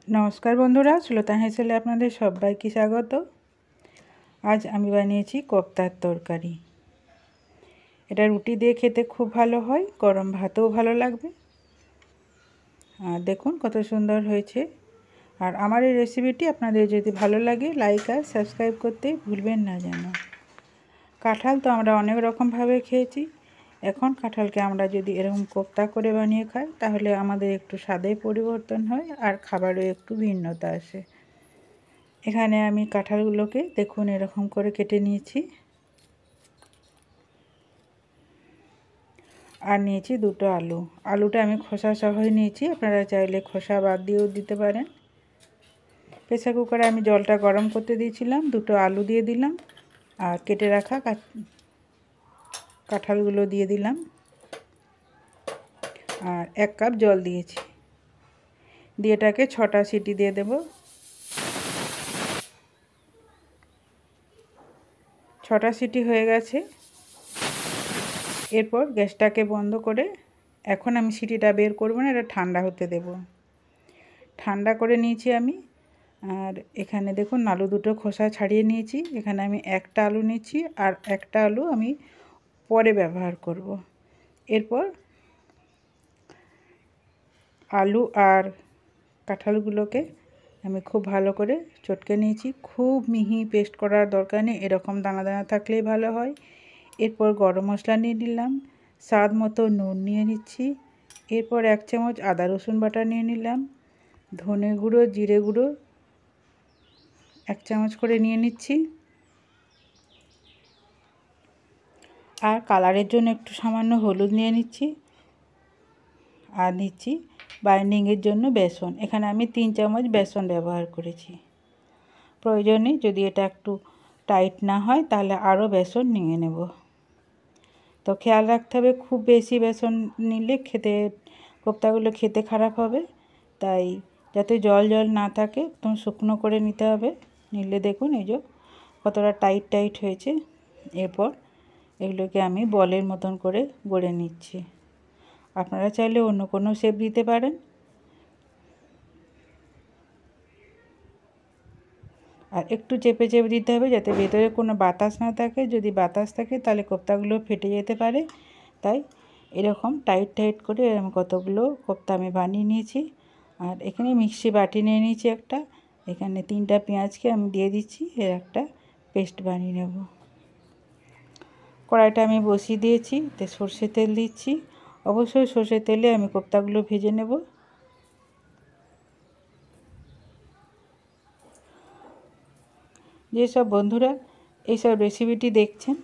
নমস্কার বন্ধুরা, সুলতান হেসেলে আপনাদের সবাইকে স্বাগত। আজ আমি বানিয়েছি কোপ্তার তরকারি। এটা রুটি দিয়ে খেতে খুব ভালো হয়, গরম ভাতেও ভালো লাগবে। আর দেখুন কত সুন্দর হয়েছে। আর আমার এই রেসিপিটি আপনাদের যদি ভালো লাগে লাইক আর সাবস্ক্রাইব করতে ভুলবেন না যেন। কাঁঠাল তো আমরা অনেক রকমভাবে খেয়েছি, এখন কাঁঠালকে আমরা যদি এরকম কোপ্তা করে বানিয়ে খাই তাহলে আমাদের একটু স্বাদে পরিবর্তন হয় আর খাবারও একটু ভিন্নতা আসে। এখানে আমি কাঁঠালগুলোকে দেখুন এরকম করে কেটে নিয়েছি, আর নিয়েছি দুটো আলু। আলুটা আমি খোসা সহই নিয়েছি, আপনারা চাইলে খোসা বাদ দিয়েও দিতে পারেন। প্রেসার কুকারে আমি জলটা গরম করতে দিয়েছিলাম, দুটো আলু দিয়ে দিলাম আর কেটে রাখা কাঁঠালগুলো দিয়ে দিলাম আর 1 কাপ জল দিয়েছি। দিয়ে এটাকে 6টা সিটি দিয়ে দেব। 6টা সিটি হয়ে গেছে। এরপর গ্যাসটাকে বন্ধ করে এখন আমি সিটিটা বের করব না, এটা ঠান্ডা হতে দেব। ঠান্ডা করে নিয়েছি আমি। আর এখানে দেখুন আলু দুটো খোসা ছাড়িয়ে নিয়েছি। এখানে আমি একটা আলু নিচ্ছি আর একটা আলু আমি পরে ব্যবহার করব। এরপর আলু আর কাঁঠালগুলোকে আমি খুব ভালো করে চটকে নিয়েছি। খুব মিহি পেস্ট করার দরকার নেই, এরকম দানা দানা থাকলেই ভালো হয়। এরপর গরম মশলা নিয়ে নিলাম, স্বাদ মতো নুন নিয়ে নিচ্ছি। এরপর 1 চামচ আদা রসুন বাটা নিয়ে নিলাম, ধনে গুঁড়ো জিরে গুঁড়ো 1 চামচ করে নিয়ে নিচ্ছি। আর কালারের জন্য একটু সামান্য হলুদ নিয়ে নিচ্ছি। আর নিচ্ছি বাইন্ডিংয়ের জন্য বেসন। এখানে আমি 3 চামচ বেসন ব্যবহার করেছি। প্রয়োজনে যদি এটা একটু টাইট না হয় তাহলে আরও বেসন নিয়ে নেব। তো খেয়াল রাখতে হবে, খুব বেশি বেসন নিলে কোপ্তাগুলো খেতে খারাপ হবে। তাই যাতে জল জল না থাকে একদম শুকনো করে নিতে হবে। নিলে দেখুন এই যে কতটা টাইট টাইট হয়েছে। এরপর এগুলোকে আমি বলের মতন করে গড়ে নিচ্ছি। আপনারা চাইলে অন্য কোনো শেপ দিতে পারেন। আর একটু চেপে চেপে দিতে হবে যাতে ভেতরে কোনো বাতাস না থাকে। যদি বাতাস থাকে তাহলে কোপ্তাগুলো ফেটে যেতে পারে। তাই এরকম টাইট টাইট করে এরকম কতগুলো কোপ্তা আমি বানিয়ে নিয়েছি। আর এখানে মিক্সি বাটি নিয়ে নিয়েছি একটা। এখানে 3টা পেঁয়াজকে আমি দিয়ে দিচ্ছি, এর একটা পেস্ট বানিয়ে নেব। কড়াইটা আমি বসিয়ে দিয়েছি, তে সর্ষে তেল দিচ্ছি। অবশ্যই সর্ষের তেলে আমি কোপ্তাগুলো ভেজে নেব। যেসব বন্ধুরা এইসব রেসিপিটি দেখছেন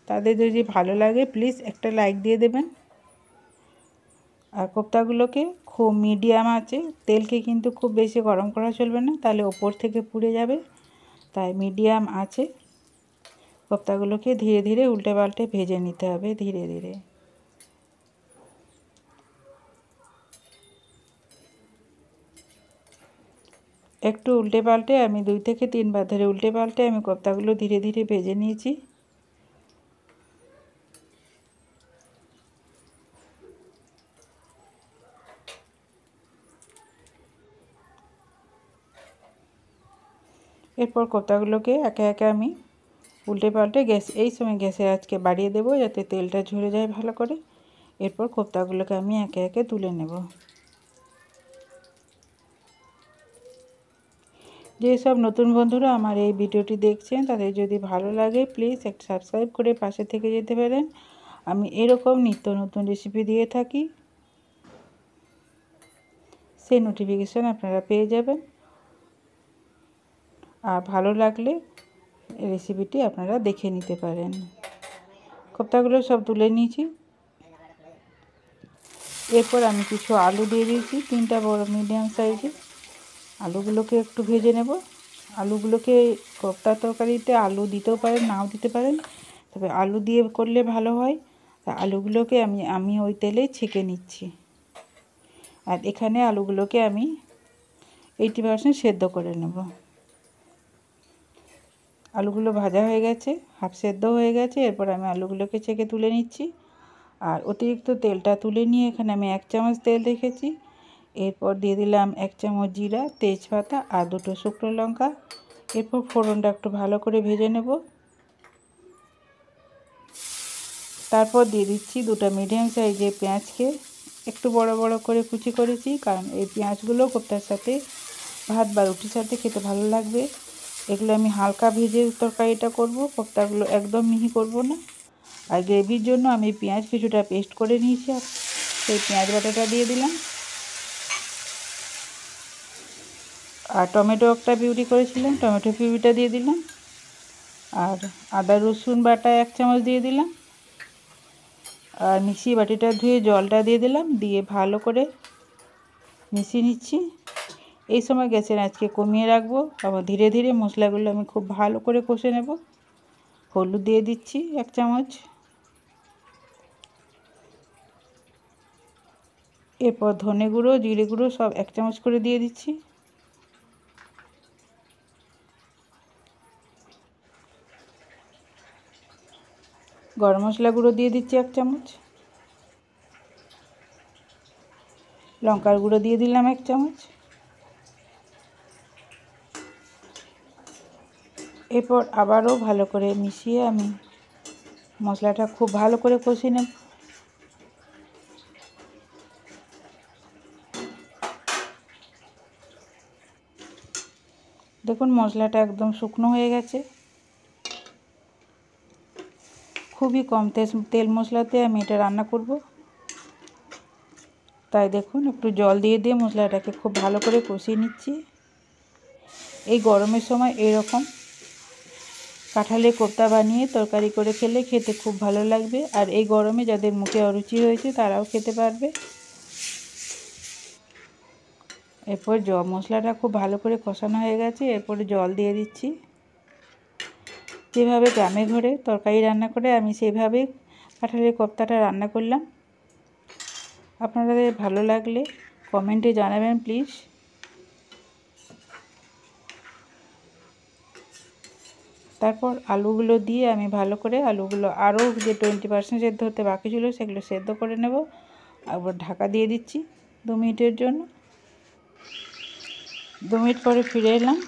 তাদের যদি ভালো লাগে প্লিজ একটা লাইক দিয়ে দেবেন। আর কোপ্তাগুলোকে খুব মিডিয়াম আছে, তেলকে কিন্তু খুব বেশি গরম করা চলবে না, তাহলে ওপর থেকে পুড়ে যাবে। তাই মিডিয়াম আছে কোপ্তাগুলোকে ধীরে ধীরে উল্টে পাল্টে ভেজে নিতে হবে ধীরে ধীরে। একটু উল্টে পাল্টে আমি 2 থেকে 3 বার ধরে উল্টে পাল্টে আমি কোপ্তাগুলো ধীরে ধীরে ভেজে নিয়েছি। এরপর কোপ্তাগুলোকে একে একে আমি উল্টে পাল্টে এই সময় গ্যাসের আঁচকে বাড়িয়ে দেবো যাতে তেলটা ঝরে যায় ভালো করে। এরপর কোপ্তাগুলোকে আমি একে একে তুলে নেব। যেসব নতুন বন্ধুরা আমার এই ভিডিওটি দেখছেন তাদের যদি ভালো লাগে প্লিজ একটা সাবস্ক্রাইব করে পাশে থেকে যেতে পারেন। আমি এরকম নিত্য নতুন রেসিপি দিয়ে থাকি, সেই নোটিফিকেশান আপনারা পেয়ে যাবেন। আর ভালো লাগলে রেসিপিটি আপনারা দেখে নিতে পারেন। কোপ্তাগুলো সব তুলে নিয়েছি। এরপর আমি কিছু আলু দিয়ে দিয়েছি, 3টা বড় মিডিয়াম সাইজের। আলুগুলোকে একটু ভেজে নেব। আলুগুলোকে কোপ্তা তরকারিতে আলু দিতেও পারেন নাও দিতে পারেন, তবে আলু দিয়ে করলে ভালো হয়। তা আলুগুলোকে আমি ওই তেলেই ছেঁকে নিচ্ছি। আর এখানে আলুগুলোকে আমি 80% সেদ্ধ করে নেব। আলুগুলো ভাজা হয়ে গেছে, হাফ সেদ্ধ হয়ে গেছে। এরপর আমি আলুগুলোকে ছেঁকে তুলে নিচ্ছি। আর অতিরিক্ত তেলটা তুলে নিয়ে এখানে আমি 1 চামচ তেল রেখেছি। এরপর দিয়ে দিলাম 1 চামচ জিরা, তেজপাতা আর 2টো শুকনো লঙ্কা। এরপর ফোড়নটা একটু ভালো করে ভেজে নেব। তারপর দিয়ে দিচ্ছি 2টা মিডিয়াম সাইজের পেঁয়াজকে একটু বড় বড় করে কুচি করেছি, কারণ এই পেঁয়াজগুলো কোপ্তার সাথে ভাত বা রুটির সাথে খেতে ভালো লাগবে। এগুলো আমি হালকা ভেজে তরকারিটা করব, কোপ্তাগুলো একদম মিহি করব না। আর গ্রেভির জন্য আমি পেঁয়াজ কিছুটা পেস্ট করে নিয়েছি, সেই পেঁয়াজ বাটাটা দিয়ে দিলাম। আর টমেটো একটা পিউরি করেছিলাম, টমেটো পিউরিটা দিয়ে দিলাম। আর আদা রসুন বাটা 1 চামচ দিয়ে দিলাম। আর মিক্সি বাটিটা ধুয়ে জলটা দিয়ে দিলাম, দিয়ে ভালো করে মিশিয়ে নিচ্ছি। এই সময় গ্যাসের আঁচকে কমিয়ে রাখবো, আবার ধীরে ধীরে মশলাগুলো আমি খুব ভালো করে কষে নেব। হলুদ দিয়ে দিচ্ছি 1 চামচ। এরপর ধনে গুঁড়ো, জিরে গুঁড়ো সব 1 চামচ করে দিয়ে দিচ্ছি। গরম মশলা গুঁড়ো দিয়ে দিচ্ছি 1 চামচ। লঙ্কার গুঁড়ো দিয়ে দিলাম 1 চামচ। এরপর আবারও ভালো করে মিশিয়ে আমি মশলাটা খুব ভালো করে কষিয়ে নেব। দেখুন মশলাটা একদম শুকনো হয়ে গেছে। খুবই কম তেল মশলাতে আমি এটা রান্না করব, তাই দেখুন একটু জল দিয়ে দিয়ে মশলাটাকে খুব ভালো করে কষিয়ে নিচ্ছি। এই গরমের সময় এরকম কাঁঠালের কোপ্তা বানিয়ে তরকারি করে খেলে খেতে খুব ভালো লাগবে। আর এই গরমে যাদের মুখে অরুচি হয়েছে তারাও খেতে পারবে। এরপর মশলাটা খুব ভালো করে কষানো হয়ে গেছে, এরপরে জল দিয়ে দিচ্ছি। যেভাবে গ্রামে ঘরে তরকারি রান্না করে আমি সেইভাবে কাঁঠালের কোপ্তাটা রান্না করলাম। আপনাদের ভালো লাগলে কমেন্টে জানাবেন প্লিজ। তারপর আলুগুলো দিয়ে আমি ভালো করে আলুগুলো আরও যে 20% সেদ্ধ হতে বাকি ছিল সেগুলো সেদ্ধ করে নেব। আবার ঢাকা দিয়ে দিচ্ছি 2 মিনিটের জন্য। 2 মিনিট পরে ফিরে এলাম।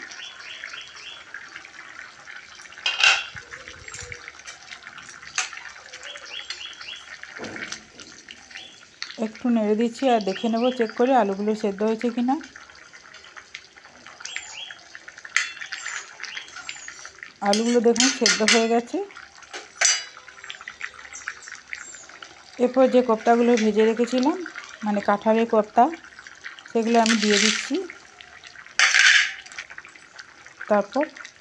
একটু নেড়ে দিচ্ছি আর দেখে নেব চেক করে আলুগুলো সেদ্ধ হয়েছে কিনা। আলুগুলো দেখুন সেদ্ধ হয়ে গেছে। এরপর যে কোপ্তাগুলো ভেজে রেখেছিলাম, মানে কাঁঠালের কোপ্তা, সেগুলো আমি দিয়ে দিচ্ছি।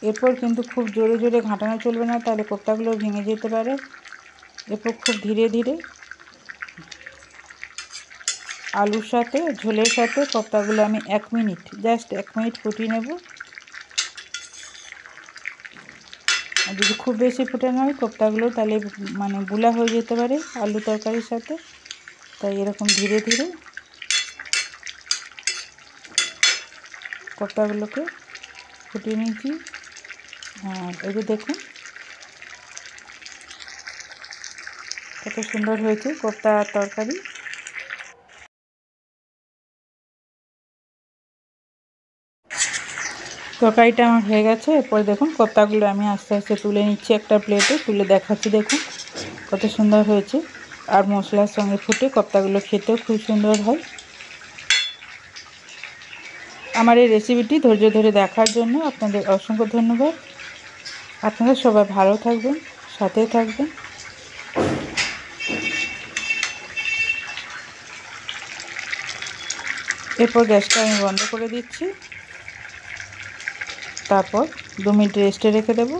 এরপর কিন্তু খুব জোরে জোরে ঘাঁটানো চলবে না, তাহলে কোপ্তাগুলো ভেঙে যেতে পারে। এরপর খুব ধীরে ধীরে আলুর সাথে ঝোলের সাথে কোপ্তাগুলো আমি 1 মিনিট, জাস্ট 1 মিনিট ফুটিয়ে নেব। আর যদি খুব বেশি ফোটানো হয় কোপ্তাগুলো তাহলে মানে বুলা হয়ে যেতে পারে আলু তরকারির সাথে, তাই এরকম ধীরে ধীরে কোপ্তাগুলোকে ফুটিয়ে নিয়েছি। আর এই যে দেখুন কত সুন্দর হয়েছে কোপ্তা তরকারি। তরকারিটা আমার হয়ে গেছে। এরপর দেখুন কোপ্তাগুলো আমি আস্তে আস্তে তুলে নিচ্ছি একটা প্লেটে, তুলে দেখাচ্ছি। দেখুন কত সুন্দর হয়েছে, আর মশলার সঙ্গে ফুটে কোপ্তাগুলো খেতেও খুব সুন্দর হয়। আমার এই রেসিপিটি ধৈর্য ধরে দেখার জন্য আপনাদের অসংখ্য ধন্যবাদ। আপনারা সবাই ভালো থাকবেন, সাথে থাকবেন। এরপর গ্যাসটা আমি বন্ধ করে দিচ্ছি। তারপর 2 মিনিট রেস্টে রেখে দেবো।